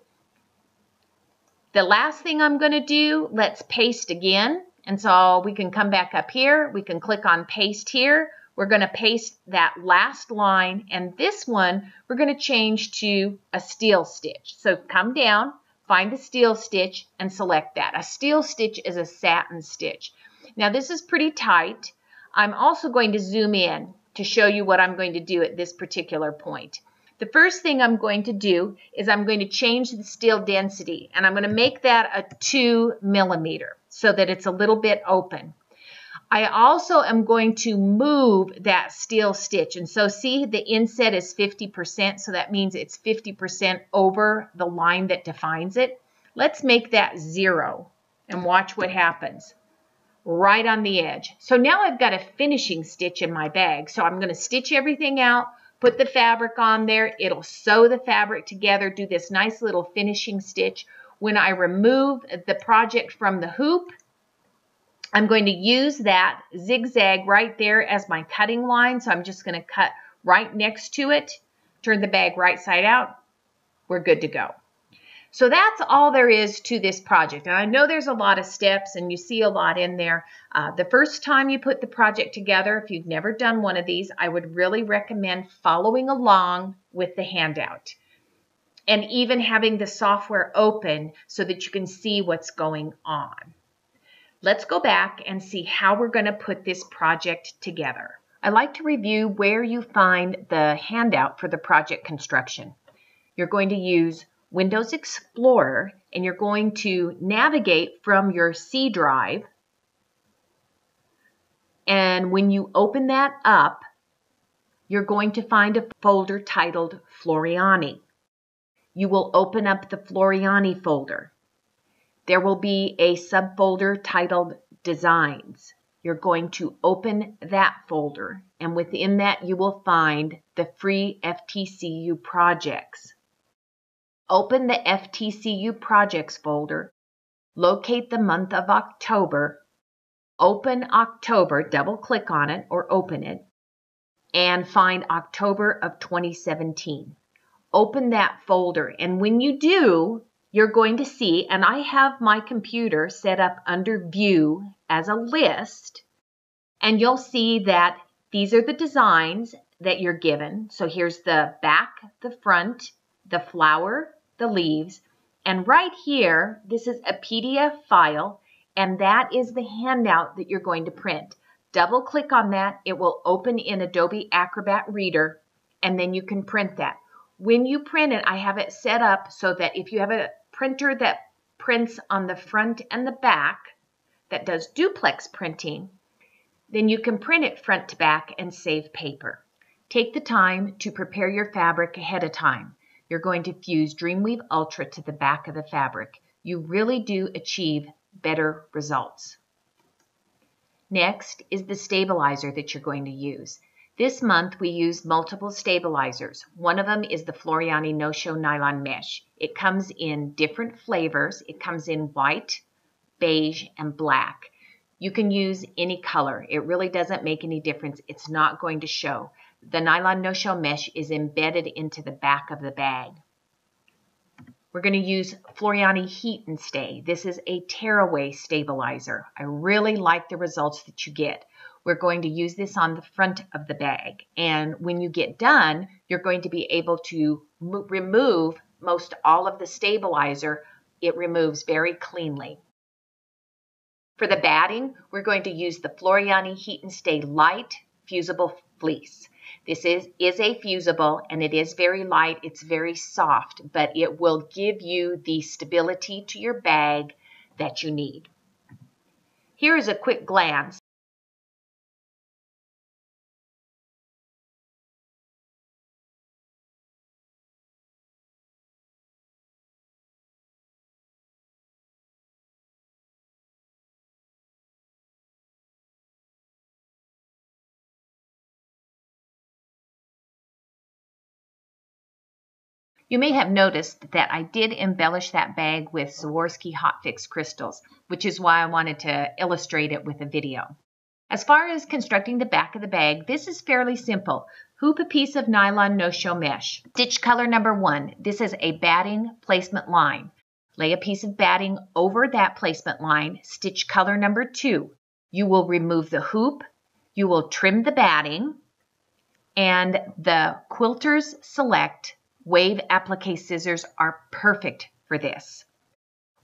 The last thing I'm going to do, let's paste again. And so we can come back up here. We can click on paste here. We're going to paste that last line, and this one we're going to change to a steel stitch. So come down, find the steel stitch, and select that. A steel stitch is a satin stitch. Now this is pretty tight. I'm also going to zoom in to show you what I'm going to do at this particular point. The first thing I'm going to do is I'm going to change the steel density, and I'm going to make that a 2 millimeter so that it's a little bit open. I also am going to move that steel stitch. And so see, the inset is 50%, so that means it's 50% over the line that defines it. Let's make that 0 and watch what happens. Right on the edge. So now I've got a finishing stitch in my bag. So I'm going to stitch everything out, put the fabric on there. It'll sew the fabric together, do this nice little finishing stitch. When I remove the project from the hoop, I'm going to use that zigzag right there as my cutting line. So I'm just going to cut right next to it, turn the bag right side out. We're good to go. So that's all there is to this project. And I know there's a lot of steps and you see a lot in there. The first time you put the project together, if you've never done one of these, I would really recommend following along with the handout and even having the software open so that you can see what's going on. Let's go back and see how we're going to put this project together. I like to review where you find the handout for the project construction. You're going to use Windows Explorer, and you're going to navigate from your C drive. And when you open that up, you're going to find a folder titled Floriani. You will open up the Floriani folder. There will be a subfolder titled Designs. You're going to open that folder, and within that you will find the free FTCU projects. Open the FTCU projects folder, locate the month of October, open October, double click on it or open it, and find October of 2017. Open that folder, and when you do, you're going to see, and I have my computer set up under View as a list, and you'll see that these are the designs that you're given. So here's the back, the front, the flower, the leaves, and right here, this is a PDF file, and that is the handout that you're going to print. Double click on that, it will open in Adobe Acrobat Reader, and then you can print that. When you print it, I have it set up so that if you have a printer that prints on the front and the back, that does duplex printing, then you can print it front to back and save paper. Take the time to prepare your fabric ahead of time. You're going to fuse Dreamweave Ultra to the back of the fabric. You really do achieve better results. Next is the stabilizer that you're going to use. This month we used multiple stabilizers. One of them is the Floriani No-Show Nylon Mesh. It comes in different flavors. It comes in white, beige, and black. You can use any color. It really doesn't make any difference. It's not going to show. The Nylon No-Show Mesh is embedded into the back of the bag. We're going to use Floriani Heat and Stay. This is a tearaway stabilizer. I really like the results that you get. We're going to use this on the front of the bag. And when you get done, you're going to be able to remove most all of the stabilizer. It removes very cleanly. For the batting, we're going to use the Floriani Heat and Stay Light Fusible Fleece. This is a fusible and it is very light, it's very soft, but it will give you the stability to your bag that you need. Here is a quick glance. You may have noticed that I did embellish that bag with Swarovski Hot Fix crystals, which is why I wanted to illustrate it with a video. As far as constructing the back of the bag, this is fairly simple. Hoop a piece of nylon no-show mesh. Stitch color number 1. This is a batting placement line. Lay a piece of batting over that placement line. Stitch color number 2. You will remove the hoop. You will trim the batting. And the Quilters Select Wave applique scissors are perfect for this.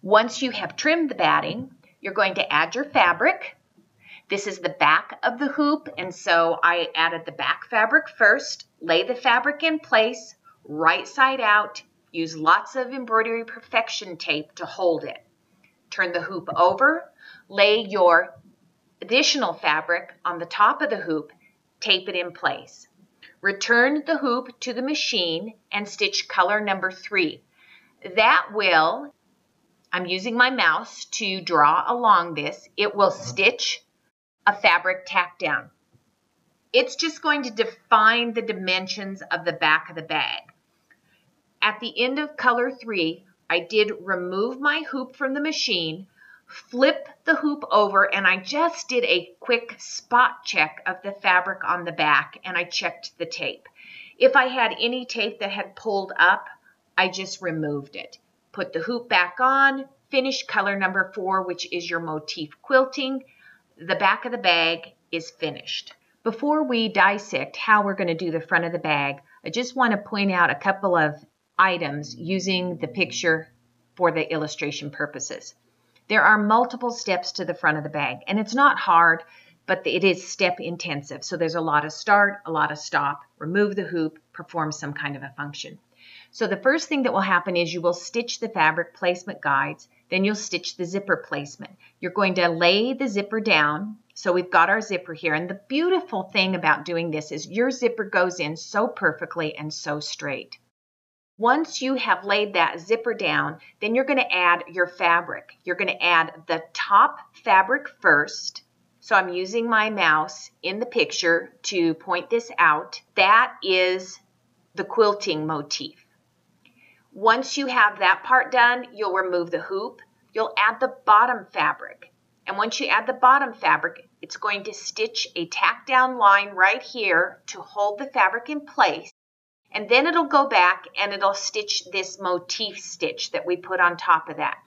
Once you have trimmed the batting, you're going to add your fabric. This is the back of the hoop, and so I added the back fabric first. Lay the fabric in place, right side out. Use lots of embroidery perfection tape to hold it. Turn the hoop over. Lay your additional fabric on the top of the hoop. Tape it in place. Return the hoop to the machine and stitch color number 3. That will, I'm using my mouse to draw along this, it will stitch a fabric tack down. It's just going to define the dimensions of the back of the bag. At the end of color 3, I did remove my hoop from the machine, flip the hoop over, and I just did a quick spot check of the fabric on the back, and I checked the tape. If I had any tape that had pulled up, I just removed it. Put the hoop back on, finish color number 4, which is your motif quilting. The back of the bag is finished. Before we dissect how we're going to do the front of the bag, I just want to point out a couple of items using the picture for the illustration purposes. There are multiple steps to the front of the bag, and it's not hard, but it is step intensive. So there's a lot of start, a lot of stop, remove the hoop, perform some kind of a function. So the first thing that will happen is you will stitch the fabric placement guides, then you'll stitch the zipper placement. You're going to lay the zipper down. So we've got our zipper here, and the beautiful thing about doing this is your zipper goes in so perfectly and so straight. Once you have laid that zipper down, then you're going to add your fabric. You're going to add the top fabric first. So I'm using my mouse in the picture to point this out. That is the quilting motif. Once you have that part done, you'll remove the hoop. You'll add the bottom fabric. And once you add the bottom fabric, it's going to stitch a tack down line right here to hold the fabric in place. And then it'll go back and it'll stitch this motif stitch that we put on top of that.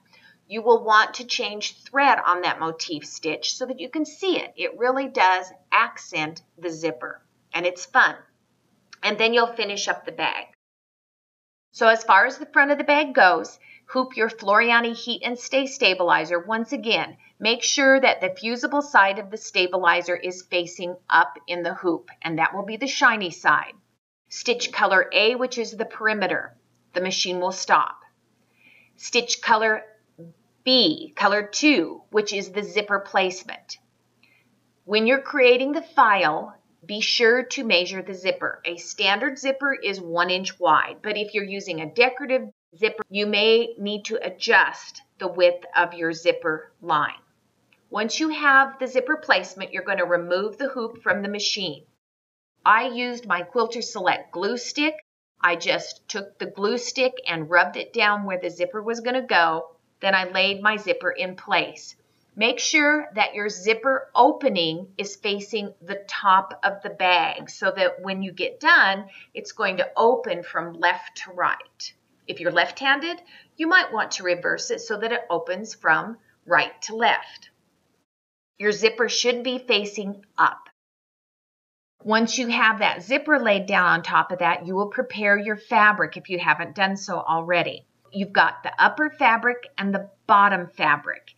You will want to change thread on that motif stitch so that you can see it. It really does accent the zipper, and it's fun. And then you'll finish up the bag. So as far as the front of the bag goes, hoop your Floriani Heat and Stay stabilizer. Once again, make sure that the fusible side of the stabilizer is facing up in the hoop, and that will be the shiny side. Stitch color A, which is the perimeter. The machine will stop. Stitch color B, color 2, which is the zipper placement. When you're creating the file, be sure to measure the zipper. A standard zipper is 1 inch wide, but if you're using a decorative zipper, you may need to adjust the width of your zipper line. Once you have the zipper placement, you're going to remove the hoop from the machine. I used my Quilter Select glue stick. I just took the glue stick and rubbed it down where the zipper was going to go. Then I laid my zipper in place. Make sure that your zipper opening is facing the top of the bag so that when you get done, it's going to open from left to right. If you're left-handed, you might want to reverse it so that it opens from right to left. Your zipper should be facing up. Once you have that zipper laid down on top of that, you will prepare your fabric if you haven't done so already. You've got the upper fabric and the bottom fabric.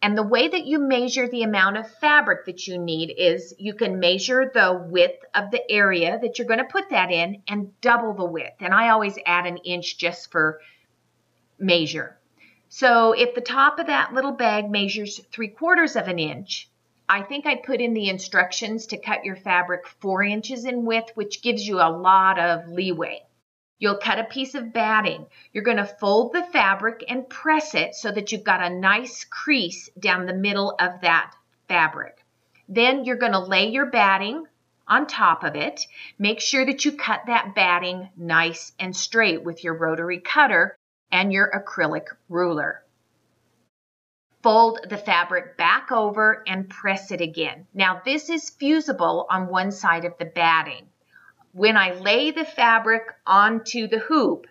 And the way that you measure the amount of fabric that you need is you can measure the width of the area that you're going to put that in and double the width. And I always add an inch just for measure. So if the top of that little bag measures 3/4 of an inch, I think I put in the instructions to cut your fabric 4 inches in width, which gives you a lot of leeway. You'll cut a piece of batting. You're going to fold the fabric and press it so that you've got a nice crease down the middle of that fabric. Then you're going to lay your batting on top of it. Make sure that you cut that batting nice and straight with your rotary cutter and your acrylic ruler. Fold the fabric back over and press it again. Now this is fusible on one side of the batting. When I lay the fabric onto the hoop,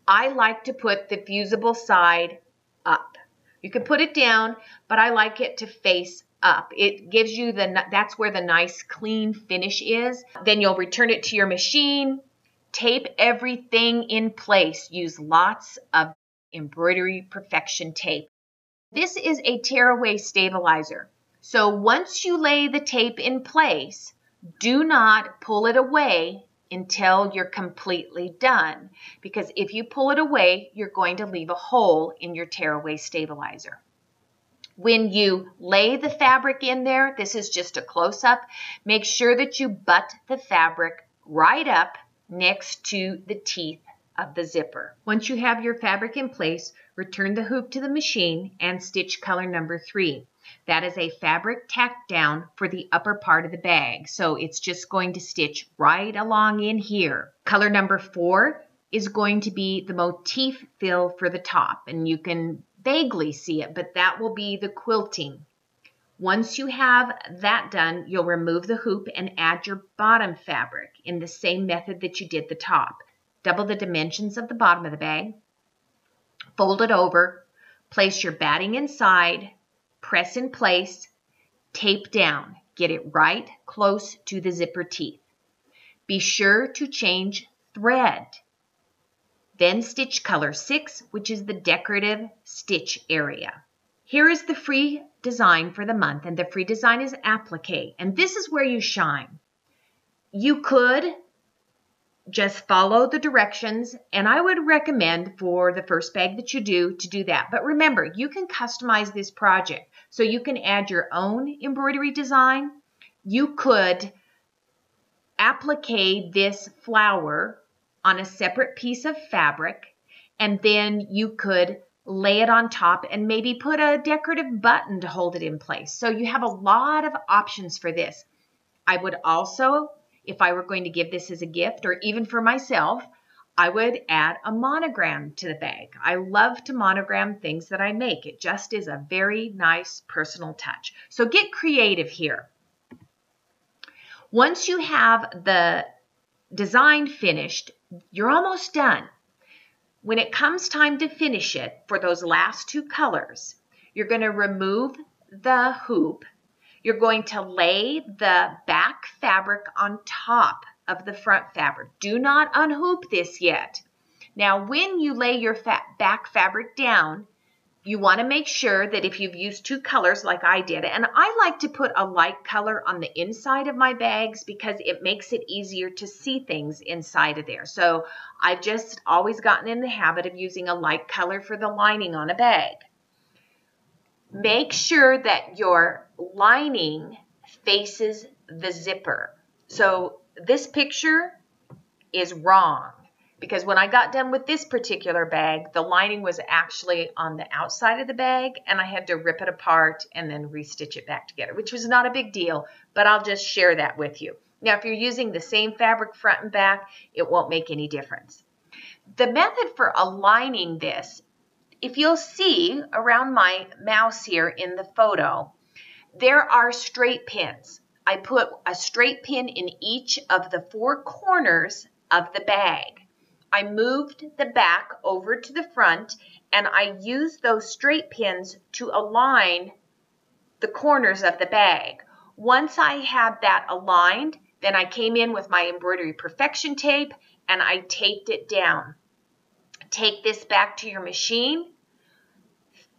I like to put the fusible side up. You can put it down, but I like it to face up. It gives you that's where the nice clean finish is. Then you'll return it to your machine. Tape everything in place. Use lots of embroidery perfection tape. This is a tearaway stabilizer. So once you lay the tape in place, do not pull it away until you're completely done, because if you pull it away, you're going to leave a hole in your tearaway stabilizer. When you lay the fabric in there, this is just a close-up, make sure that you butt the fabric right up next to the teeth of the zipper. Once you have your fabric in place, return the hoop to the machine and stitch color number 3. That is a fabric tack down for the upper part of the bag. So it's just going to stitch right along in here. Color number 4 is going to be the motif fill for the top. And you can vaguely see it, but that will be the quilting. Once you have that done, you'll remove the hoop and add your bottom fabric in the same method that you did the top. Double the dimensions of the bottom of the bag. Fold it over. Place your batting inside. Press in place, tape down, get it right close to the zipper teeth. Be sure to change thread. Then stitch color 6, which is the decorative stitch area. Here is the free design for the month, and the free design is applique, and this is where you shine. You could just follow the directions, and I would recommend for the first bag that you do to do that. But remember, you can customize this project. So you can add your own embroidery design. You could applique this flower on a separate piece of fabric, and then you could lay it on top and maybe put a decorative button to hold it in place. So you have a lot of options for this. I would also, if I were going to give this as a gift, or even for myself, I would add a monogram to the bag. I love to monogram things that I make. It just is a very nice personal touch. So get creative here. Once you have the design finished, you're almost done. When it comes time to finish it for those last 2 colors, you're going to remove the hoop. You're going to lay the back fabric on top of the front fabric. Do not unhoop this yet. Now, when you lay your back fabric down, You want to make sure that if you've used two colors like I did, and I like to put a light color on the inside of my bags because it makes it easier to see things inside of there. So I've just always gotten in the habit of using a light color for the lining on a bag. Make sure that your lining faces the zipper. So this picture is wrong, because when I got done with this particular bag, the lining was actually on the outside of the bag, and I had to rip it apart and then restitch it back together, which was not a big deal, but I'll just share that with you. Now, if you're using the same fabric front and back, it won't make any difference. The method for aligning this, if you'll see around my mouse here in the photo, there are straight pins. I put a straight pin in each of the four corners of the bag. I moved the back over to the front, and I used those straight pins to align the corners of the bag. Once I had that aligned, then I came in with my embroidery perfection tape and I taped it down. Take this back to your machine,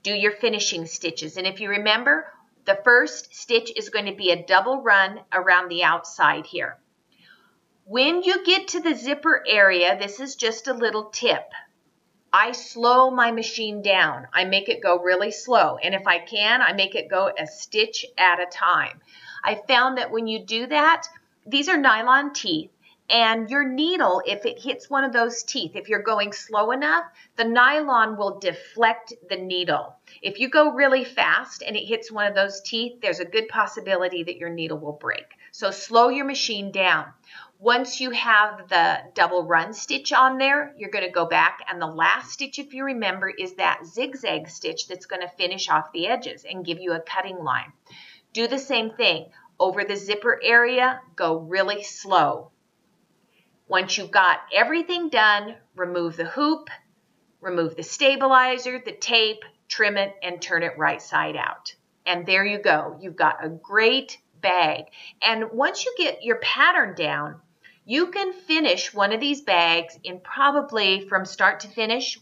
do your finishing stitches. And if you remember, the first stitch is going to be a double run around the outside here. When you get to the zipper area, this is just a little tip. I slow my machine down. I make it go really slow. And if I can, I make it go a stitch at a time. I found that when you do that, these are nylon teeth. And your needle, if it hits one of those teeth, if you're going slow enough, the nylon will deflect the needle. If you go really fast and it hits one of those teeth, there's a good possibility that your needle will break. So slow your machine down. Once you have the double run stitch on there, you're going to go back, and the last stitch, if you remember, is that zigzag stitch that's going to finish off the edges and give you a cutting line. Do the same thing. Over the zipper area, go really slow. Once you've got everything done, remove the hoop, remove the stabilizer, the tape, trim it, and turn it right side out. And there you go. You've got a great bag. And once you get your pattern down, you can finish one of these bags in probably from start to finish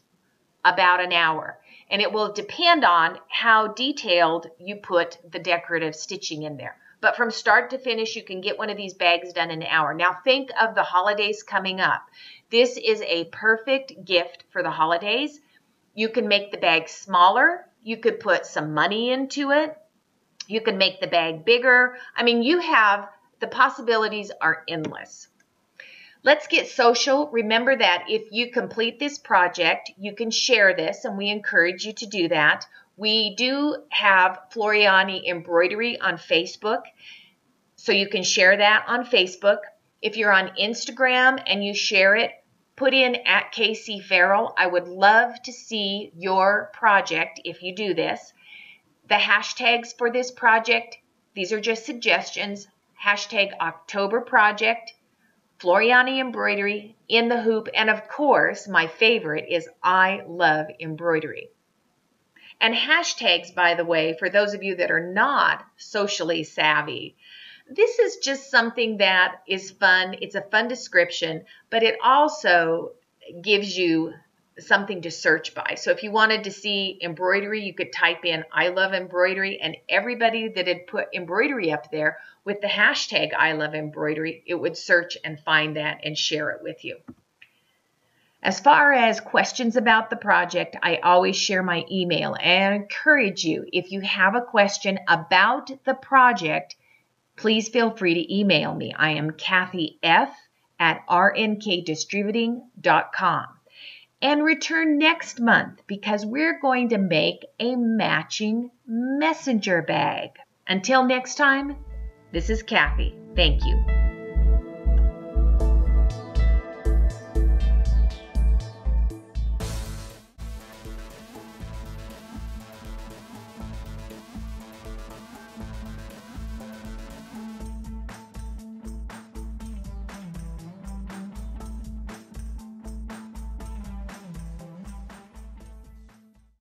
about an hour. And it will depend on how detailed you put the decorative stitching in there. But from start to finish, you can get one of these bags done in an hour. Now think of the holidays coming up. This is a perfect gift for the holidays. You can make the bag smaller. You could put some money into it. You can make the bag bigger. I mean, the possibilities are endless. Let's get social. Remember that if you complete this project, you can share this, and we encourage you to do that. We do have Floriani Embroidery on Facebook, so you can share that on Facebook. If you're on Instagram and you share it, put in @KC I would love to see your project if you do this. The hashtags for this project, these are just suggestions. Hashtag October Project, Floriani Embroidery, In the Hoop, and of course, my favorite is I Love Embroidery. And hashtags, by the way, for those of you that are not socially savvy, this is just something that is fun. It's a fun description, but it also gives you something to search by. So if you wanted to see embroidery, you could type in I love embroidery, and everybody that had put embroidery up there with the hashtag I love embroidery, it would search and find that and share it with you. As far as questions about the project, I always share my email and encourage you, if you have a question about the project, please feel free to email me. I am Kathy F@rnkdistributing.com. And return next month because we're going to make a matching messenger bag. Until next time, this is Kathy. Thank you.